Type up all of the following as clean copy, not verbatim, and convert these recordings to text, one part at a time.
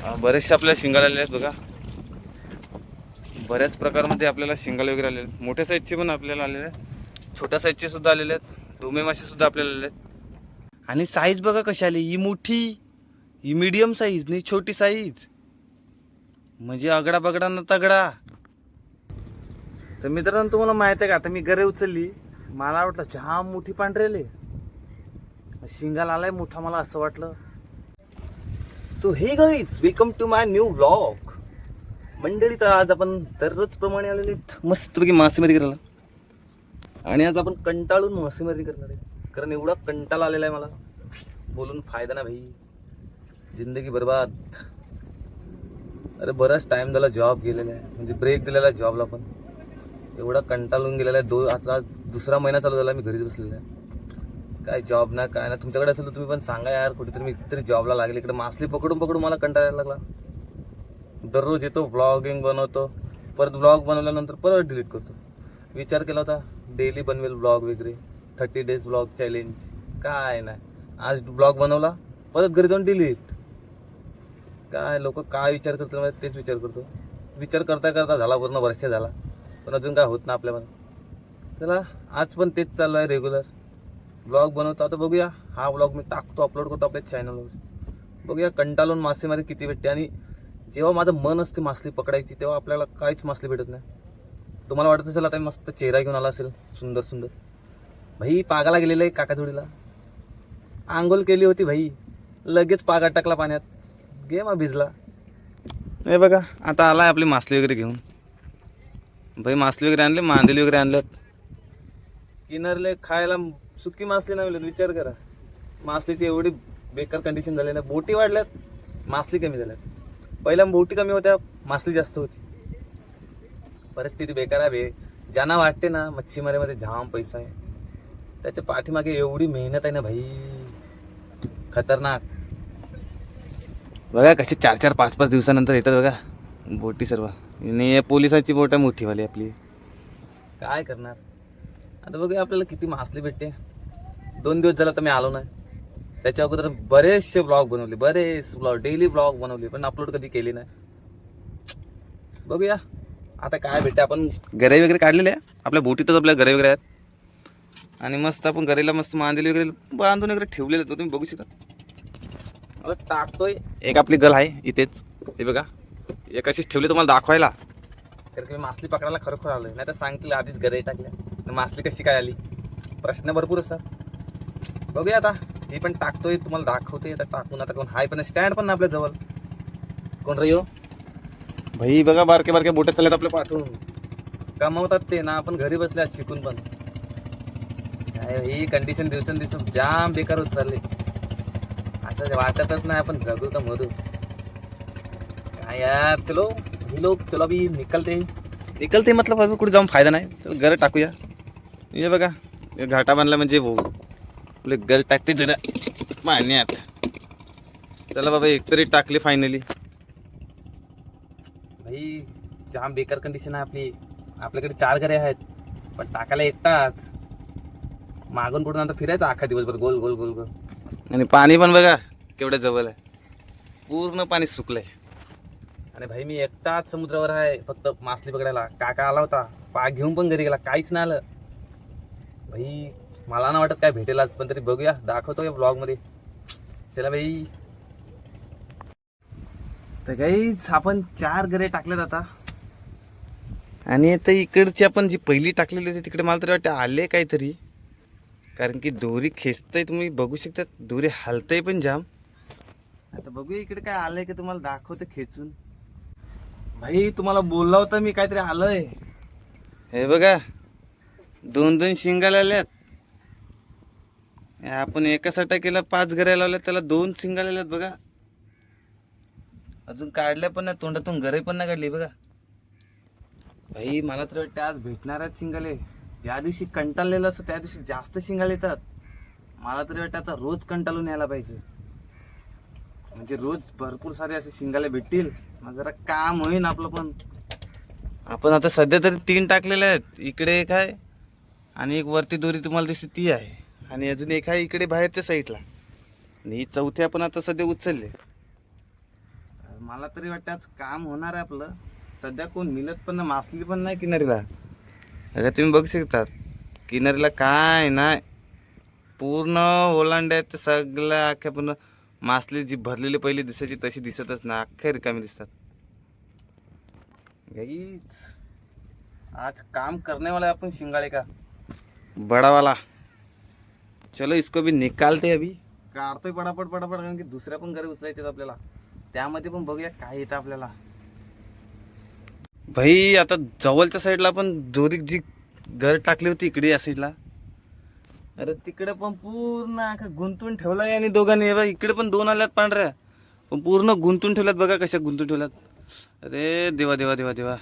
बरेचसे आपल्याला शिंगाला आलेले आहेत बघा. बऱ्याच प्रकारमध्ये आपल्याला शिंगाले वगैरे आलेले आहेत. मोठ्या साईजचे पण आपल्याला आलेले आहेत, छोट्या साईजचे सुद्धा आलेले आहेत. डोमे मासे सुद्धा आपल्याला आलेले आहेत. आणि साईज बघा कशी आली, ही मोठी, ही मीडियम साईज नाही छोटी साईज, म्हणजे अगडा बगडा न तगडा. तर मित्रांनो तुम्हाला माहित आहे का, आता मी गरे उचलली, मला वाटलं जाम मोठी पांढरेले, शिंगाला आलाय मोठा, मला असं वाटलं. So hey guys, welcome to my new vlog. मंडळी, तर आज आपण दररोज प्रमाणे आलेले मस्तपैकी मासेमारी करायला. आणि आज आपण कंटाळून मासेमारी करणार आहे, कारण एवढा कंटाळा आलेला आहे मला, बोलून फायदा ना भाई, जिंदगी बर्बाद. अरे बराच टाइम झाला जॉब गेलेला आहे, म्हणजे ब्रेक दिलेला आहे जॉबला, पण एवढा कंटाळून गेलेला आहे. आता दुसरा महिना चालू झाला, मी घरीच बसलेला आहे. काय जॉब ना काय ना. तुमच्याकडे असेल तर तुम्ही पण सांगा यार, कुठेतरी मी इतरी जॉबला लागले. इकडे मासली पकडून पकडून मला कंटाळा यायला लागला. दररोज येतो, ब्लॉगिंग बनवतो, परत ब्लॉग बनवल्यानंतर परत डिलीट करतो. विचार केला होता डेली बनवेल ब्लॉग वगैरे, 30 डेज ब्लॉग चॅलेंज, काय नाही. आज ब्लॉग बनवला, परत घरी जाऊन डिलीट. काय लोक काय विचार करतील, तेच विचार करतो. विचार करता करता झाला पूर्ण वर्ष झाला, पण अजून काय होत ना आपल्यामध्ये. चला आज पण तेच चालू आहे, रेग्युलर ब्लॉग बनवतो. आता बघूया, हा ब्लॉग मी टाकतो, अपलोड करतो आपल्या चॅनलवर. बघूया कंटाळून मासेमारी किती भेटते. आणि जेव्हा माझं मन असते मासली पकडायची, तेव्हा आपल्याला काहीच मासली भेटत नाही. तुम्हाला वाटत असेल आता मस्त चेहरा घेऊन आला असेल, सुंदर सुंदर. भाई पागाला गेलेलं आहे काकाथोडीला, आंघोळ केली होती भाई, लगेच पागा टाकला पाण्यात, गेम भिजला. हे बघा आता आलाय आपली मासली वगैरे घेऊन. भाई मासली वगैरे आणले, मांदेली वगैरे आणल्यात. किनारले खायला सुकी मासली नाही मिळत, विचार करा. मासलीची एवढी बेकार कंडिशन झाली ना. बोटी वाढल्यात, मासली कमी झाल्यात. पहिल्या बोटी कमी होत्या, मासली जास्त होती. परिस्थिती बेकार आहे. ज्यांना वाटते ना मच्छीमारीमध्ये जाम पैसा आहे, त्याच्या पाठीमागे एवढी मेहनत आहे ना भाई, खतरनाक. बघा कशी 4-4, 5-5 दिवसानंतर येतात बघा बोटी सर्व. आणि पोलिसाची बोट आहे मोठीवाली आपली. काय करणार आता, बघूया आपल्याला किती मासली भेटते. 2 दिवस झाला तर मी आलो नाही. त्याच्या अगोदर बरेचसे ब्लॉग बनवले, बरेच ब्लॉग, डेली ब्लॉग बनवले, पण अपलोड कधी केली नाही. बघूया आता काय भेटते. आपण गरे वगैरे काढलेले आहे आपल्या बोटीतच, आपल्या गरे वगैरे आहेत. आणि मस्त आपण गरेला मस्त मांदेली वगैरे बांधून वगैरे ठेवलेले आहेत, तुम्ही बघू शकता. आता टाकतोय. एक आपली गल आहे इथेच, हे बघा, एक अशीच ठेवली तुम्हाला दाखवायला, कारण की मी मासली पकडायला खरोखर आलोय. नाही तर सांगतील आधीच गरे टाकल्या, मासली कशी काय आली, प्रश्न भरपूर असतात. बघूया आता, हे पण टाकतोय, तुम्हाला दाखवतोय. आता टाकून आता कोण हाय पण स्टँड पण ना आपल्या जवळ. कोण रे यो भाई, बघा बारके बारके बोटे चालत आपल्या पाठवून, कमावतात ते ना. आपण घरी बसले आज शिकून पण. काय ही कंडिशन दिवसेंदिवस जाम बेकार होत चालले. असं वाटतच नाही आपण जगू का मरू. काय यार, चलो ही लोक चलो अभी निकलते मतलब अभी कुठे जाऊन फायदा नाही. तर घर टाकूया. हे बघा, हे घाटा बांधला म्हणजे आपले घर टाकते जरा पाण्यात. चला बाबा, एक तरी टाकली फायनली. भाई जाम बेकार कंडिशन आहे आपली. आपल्याकडे 4 घरे आहेत, पण टाकायला एकटाच. मागून पुढून आता फिरायचं अख्खा दिवसभर गोल गोल गोल गोल. आणि पाणी पण बघा केवढ्या जवळ आहे, पूर्ण पाणी सुकलंय. आणि भाई मी एकटाच समुद्रावर आहे फक्त मासली पकडायला. काका आला होता, पाग घेऊन पण घरी गेला, काहीच नाही आलं. भाई मला ना वाटत काय भेटेल आज, पण तरी बघूया, दाखवतो या ब्लॉग मध्ये. चला भाई. तर गाईज आपण 4 गरे टाकल्यात आता. आणि आता इकडची आपण जी पहिली टाकलेली होती तिकडे मला तरी वाटतं आले काहीतरी, कारण की दोरी खेचतंय, तुम्ही बघू शकता दोरी हलतंय पण जाम. आता बघूया इकडे काय आलंय की तुम्हाला दाखवतो खेचून. भाई तुम्हाला बोलला होता मी काहीतरी आलंय. हे बघा 2-2 शिंगाला आल्यात. आपण एका सटाकेला 5 गरे लावल्यात, त्याला 2 शिंगाला आल्यात बघा. अजून काढल्या पण नाही तोंडातून, गरे पण नाही काढली बघा. भाई मला तर वाटतं आज भेटणारच शिंगाले. ज्या दिवशी कंटाळलेलं असतो त्या दिवशी जास्त शिंगाले येतात. मला तरी वाटतं आता रोज कंटाळून यायला पाहिजे, म्हणजे रोज भरपूर सारे असे शिंगाले भेटतील, जरा काम होईल आपलं पण. आपण आता सध्या तरी 3 टाकलेले आहेत. इकडे एक आहे, आणि एक वरती दोरी तुम्हाला दिसते ती आहे, आणि अजून एक आहे इकडे बाहेरच्या साईडला. आणि ही चौथी आपण आता सध्या उचलले. मला तरी वाटतं आज काम होणार आहे आपलं. सध्या कोण मिळत पण ना, मासली पण नाही किनारीला. अरे तुम्ही बघू शकतात किनारीला काय नाही, पूर्ण ओलांड्यात ते सगळ्या अख्ख्या पूर्ण मासली जी भरलेली पहिली दिसायची तशी दिसतच ना, अख्ख्या रिकामी दिसतात. गाईज आज काम करने वाला है अपन शिंगाड़े का बड़ा वाला. चलो इसको भी निकालते अभी. काढतोय पटापट पटापट, कारण की दुसऱ्या पण घरी उचलायचे आपल्याला. त्यामध्ये पण बघूया काय येतं आपल्याला. भाई आता जवळच्या साईडला पण जोरी जी घर टाकली होती इकडे या साईडला, अरे तिकडे पण पूर्ण गुंतून ठेवलाय. आणि दोघांनी इकडे पण दोन आल्यात पांढऱ्या, पण पूर्ण गुंतून ठेवल्यात. बघा कशा गुंतून ठेवल्यात. अरे देवा देवा देवा देवा.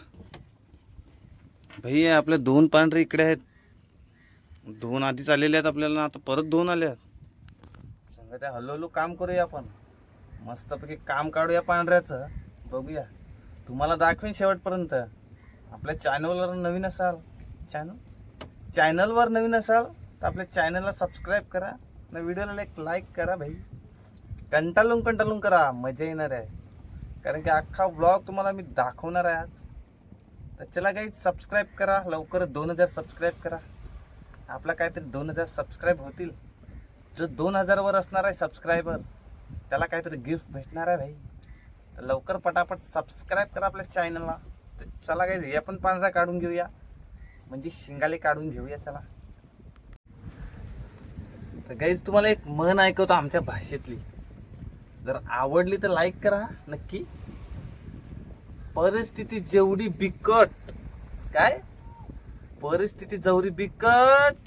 भाई आपल्या दोन पांढरे इकडे आहेत, दोन आधीच आलेले आहेत आपल्याला, आता परत दोन आले आहेत. सांगा त्या हळूहळू काम करूया आपण, मस्तपैकी काम काढूया पांढऱ्याचं. बघूया, तुम्हाला दाखवेन शेवटपर्यंत. आपल्या चॅनलवर नवीन असाल चॅनलवर नवीन असाल तर आपल्या चॅनलला सबस्क्राईब करा, व्हिडिओला एक लाईक करा. भाई कंटाळून करा, मजा येणार आहे. कारण की अख्खा ब्लॉग तुम्हाला मी दाखवणार आहे आज. तर चला काही सबस्क्राईब करा लवकर. 2000 सबस्क्राईब करा. आपला काहीतरी 2000 सबस्क्राईब होतील. जो 2000 वर असणार आहे सबस्क्रायबर त्याला काहीतरी गिफ्ट भेटणार आहे भाई. तर लवकर पटापट सबस्क्राईब करा आपल्या चॅनलला. तर चला काही हे पण पांढरा काढून घेऊया, म्हणजे शिंगाले काढून घेऊया. चला तर गाईज तुम्हाला एक म्हण ऐकवतो आमच्या भाषेतली, जर आवडली तर लाईक करा नक्की. परिस्थिती जेवढी बिकट, काय परिस्थिती जेवढी बिकट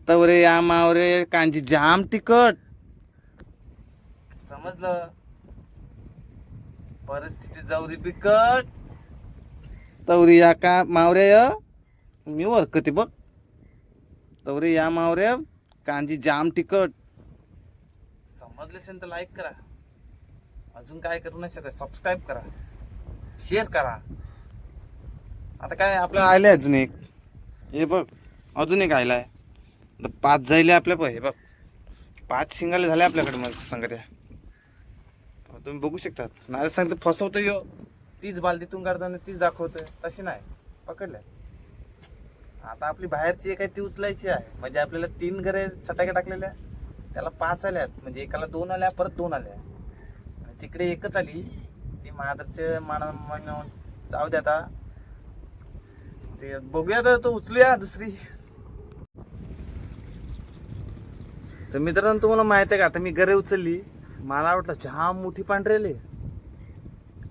तवरे या मावरे कांजी जाम तिकट. समजलं? परिस्थिती जेवढी बिकट तवरी या का मावऱ्या मी ओळखते बघ. तवरे या मावऱ्या कांजी जाम तिकट. समजले असेल तर लाईक करा. अजून काय करू नाही शकत, सबस्क्राईब करा, शेअर करा. आता काय आपल्या आले अजून एक, हे बघ अजून एक आयलाय. 5 जायले आपल्या. हे बघ 5 शिंगाले झाले आपल्याकडे. मग सांगत्या तुम्ही बघू शकतात. नाही सांगते फसवतो यो, तीच बालदीतून काढताना तीच दाखवतोय, तशी नाही पकडल्या. आता आपली बाहेरची एक आहे ती उचलायची आहे, म्हणजे आपल्याला 3 घरे सटाक्या टाकलेल्या, त्याला 5 आल्यात. म्हणजे एकाला 2 आल्या, परत 2 आल्या, आणि तिकडे एकच आली. ती मादरचे मान जाऊ द्या. आता ते बघूया, तर तो उचलूया दुसरी. तर मित्रांनो तुम्हाला माहित आहे का, आता मी घरे उचलली, मला वाटलं जाम मोठी पांढरेले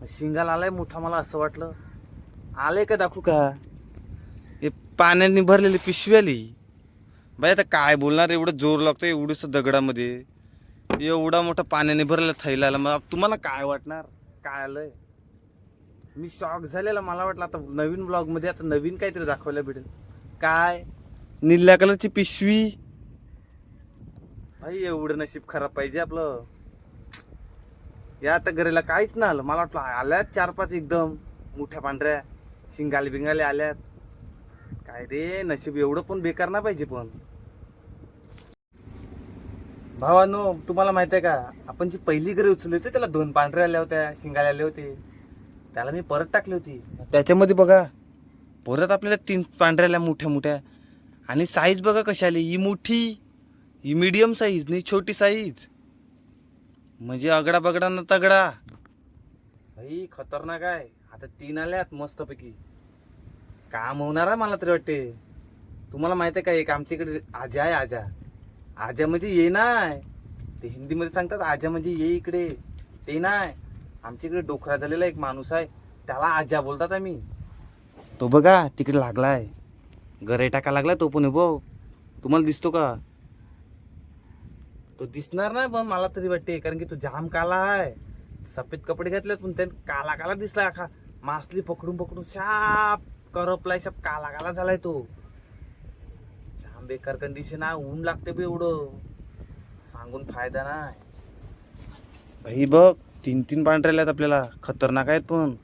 शिंगाला आलाय मोठा. मला असं वाटलं आले का दाखवू का, हे पाण्याने भरलेली पिशवी आली. बाई आता काय बोलणार, एवढं जोर लागतो एवढंच दगडामध्ये, एवढा मोठा पाण्याने भरलेला थैला आला. मग तुम्हाला काय वाटणार काय आलंय. मी शॉक झालेला. मला वाटलं आता नवीन ब्लॉग मध्ये आता नवीन काहीतरी दाखवायला भेटेल. काय निळ्या कलरची पिशवी. भाई एवढं नशीब खराब पाहिजे आपलं. या आता घरीला काहीच नाही आलं. मला वाटलं आल्यात 4-5 एकदम मोठ्या पांढऱ्या शिंगाले बिंगाले आल्यात. काय रे नशीब एवढं पण बेकार ना पाहिजे. पण भावानो तुम्हाला माहित आहे का, आपण जी पहिली घरे उचलली होती त्याला 2 पांढऱ्या आल्या होत्या, शिंगाले आले होते. त्याला मी परत टाकली होती. त्याच्यामध्ये बघा परत आपल्याला 3 पांढऱ्या आल्या मोठ्या मोठ्या. आणि साईज बघा कशी आली. ही मोठी, ही मीडियम साईज नाही छोटी साईज. म्हणजे अगडा बगडा न तगडा. भाई खतरनाक आहे. आता 3 आल्यात मस्तपैकी. काम होणार आहे मला तरी वाटते. तुम्हाला माहित आहे का, एक आमच्या इकडे आजा आहे. आजा म्हणजे ये नाही, ते हिंदीमध्ये सांगतात आजा म्हणजे ये इकडे, ते नाही. आमच्या इकडे डोकरा झालेला एक माणूस आहे, त्याला आजा बोलतात आम्ही. तो बघा तिकडे लागलाय, गरे टाका लागलाय तो पण. बघ तुम्हाला दिसतो का, तो दिसणार नाही पण मला तरी वाटते, कारण की तो जाम काला आहे. सफेद कपडे घातलेत पण त्याने काला काला दिसलाय. अखा मासली पकडून पकडून शाप करपलाय, शाप काला काला झालाय तो. जाम बेकार कंडिशन आहे. ऊन लागते बे एवढं, सांगून फायदा नाही. भाई बघ 3 पांढरे आहेत आपल्याला, खतरनाक आहेत. पण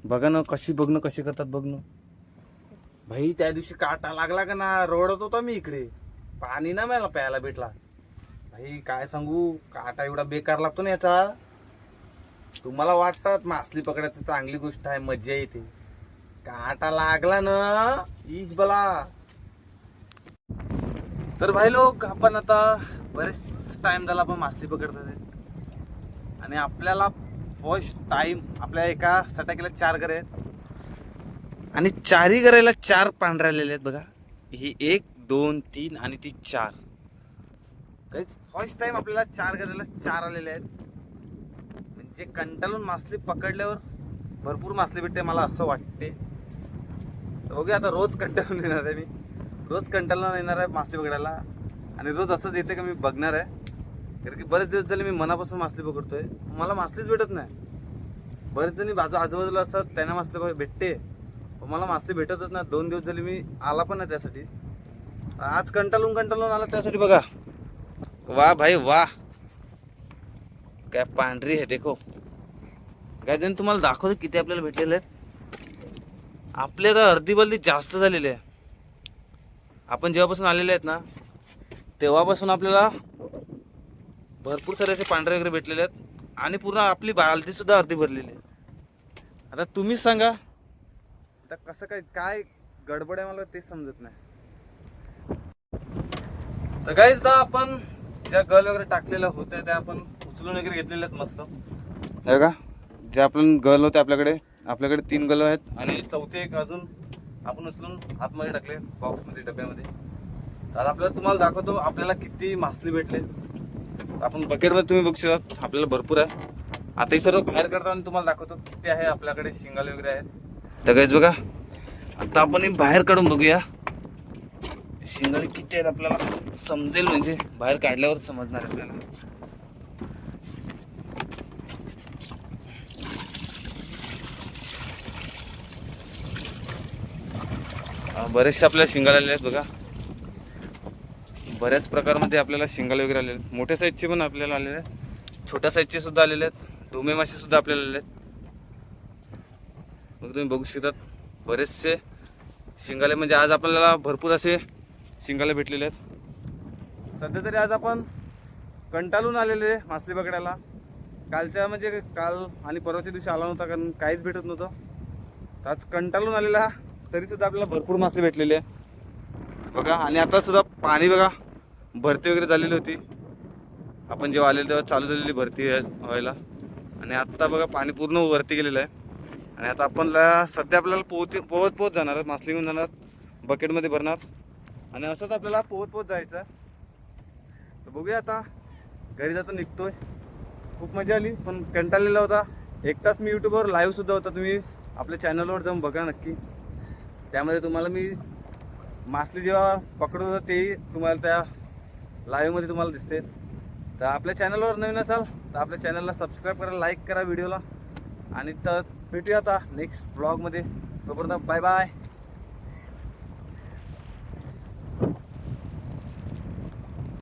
बघा ना कशी, बघ ना कशी करतात बघ ना. भाई त्या दिवशी काटा लागला का ना, रडत होता मी इकडे. पाणी ना मला प्यायला भेटला. भाई काय सांगू, काटा एवढा बेकार लागतो ना याचा. तुम्हाला वाटतात मासली पकडायचं चांगली गोष्ट आहे, मजा येते. काटा लागला ना ईश बला. तर भाई लोक, आपण आता बरेच टाइम झाला आपण मासली पकडतात आहे. आणि आपल्याला फर्स्ट टाइम आपल्या एका सटाकीला 4 गरे आहेत आणि 4ही गरायला 4 पांढरे आलेले आहेत बघा. ही 1 2 3 आणि ती 4. काहीच फर्स्ट टाइम आपल्याला 4 गरायला 4 आलेले आहेत. म्हणजे कंटाळून मासली पकडल्यावर भरपूर मासली भेटते मला असं वाटते. तर बघूया आता रोज कंटाळून येणार आहे मी. रोज कंटाळून येणार आहे मासली पकडायला. आणि रोज असंच येते का मी बघणार आहे. कारण की बरेच दिवस झाले मी मनापासून मासली पकडतोय, मला मासलीच भेटत नाही. बरेच जणी आजूबाजूला असतात त्यांना मासली भेटते, पण मला मासली भेटतच नाही. 2 दिवस झाले मी आला पण नाही त्यासाठी. आज कंटाळून आला त्यासाठी. बघा वाह भाई वाह, काय पांढरी आहे देखो. काय जण तुम्हाला दाखवतो किती आपल्याला भेटलेले आहेत. आपल्याला अर्धी बल्दी जास्त झालेली आहे. आपण जेव्हापासून आलेले आहेत ना तेव्हापासून आपल्याला भरपूर सारे असे पांढरे वगैरे भेटलेले आहेत. आणि पूर्ण आपली बालदी सुद्धा अर्धी भरलेली आहे. आता तुम्हीच सांगा आता कसं काय गडबड आहे, मला तेच समजत नाही. तर काहीच आपण ज्या गल वगैरे टाकलेल्या होत्या त्या आपण उचलून वगैरे घेतलेल्या आहेत मस्त. हे का जे आपण गल होते आपल्याकडे 3 गल आहेत आणि चौथे एक अजून आपण उचलून आतमध्ये टाकले बॉक्समध्ये डब्यामध्ये. तर आपल्याला तुम्हाला दाखवतो आपल्याला किती मासली भेटले. आपण बकेटमध्ये तुम्ही बघू शकता आपल्याला भरपूर आहे. आता हे सर्व बाहेर काढताना तुम्हाला दाखवतो किती आहे आपल्याकडे शिंगाले वगैरे आहेत. तर काहीच बघा आता आपण हे बाहेर काढून बघूया शिंगाले किती आहेत. आपल्याला समजेल, म्हणजे बाहेर काढल्यावर समजणार आपल्याला. बरेचसे आपल्याला शिंगाले आले आहेत बघा. बऱ्याच प्रकारमध्ये आपल्याला शिंगाले वगैरे आलेले आहेत. मोठ्या साईजचे पण आपल्याला आलेले आहेत, छोट्या साईजचे सुद्धा आलेले आहेत. डोमे मासे सुद्धा आपल्याला आलेले आहेत. मग तुम्ही बघू शकतात बरेचसे शिंगाले. म्हणजे आज आपल्याला भरपूर असे शिंगाले भेटलेले आहेत. सध्या तरी आज आपण कंटाळून आलेले मासली पकडायला. म्हणजे काल आणि परवाच्या दिवशी आला नव्हता कारण काहीच भेटत नव्हतं. तर आज कंटाळून आलेला तरी सुद्धा आपल्याला भरपूर मासली भेटलेली आहे बघा. आणि आता सुद्धा पाणी बघा भरती वगैरे झालेली होती. आपण जेव्हा आलेलो तेव्हा चालू झालेली भरती व्हायला. आणि आत्ता बघा पाणी पूर्ण वरती गेलेलं आहे. आणि आता आपण सध्या आपल्याला पोहत जाणार, मासली घेऊन जाणार, बकेटमध्ये भरणार आणि असंच आपल्याला पोहत जायचं. तर बघूया आता घरी जातो निघतोय. खूप मजा आली पण कंटाळलेला होता. 1 तास मी यूट्यूबवर लाईव्ह सुद्धा होता. तुम्ही आपल्या चॅनलवर जाऊन बघा नक्की. त्यामध्ये तुम्हाला मी मासली जेव्हा पकडत होतो तेही तुम्हाला त्या लाईव्हमध्ये तुम्हाला दिसते. तर आपल्या चॅनलवर नवीन असाल तर आपल्या चॅनलला सबस्क्राईब करा, लाईक करा व्हिडिओला. आणि तर भेटूया आता नेक्स्ट ब्लॉगमध्ये. तोपर्यंत बाय बाय.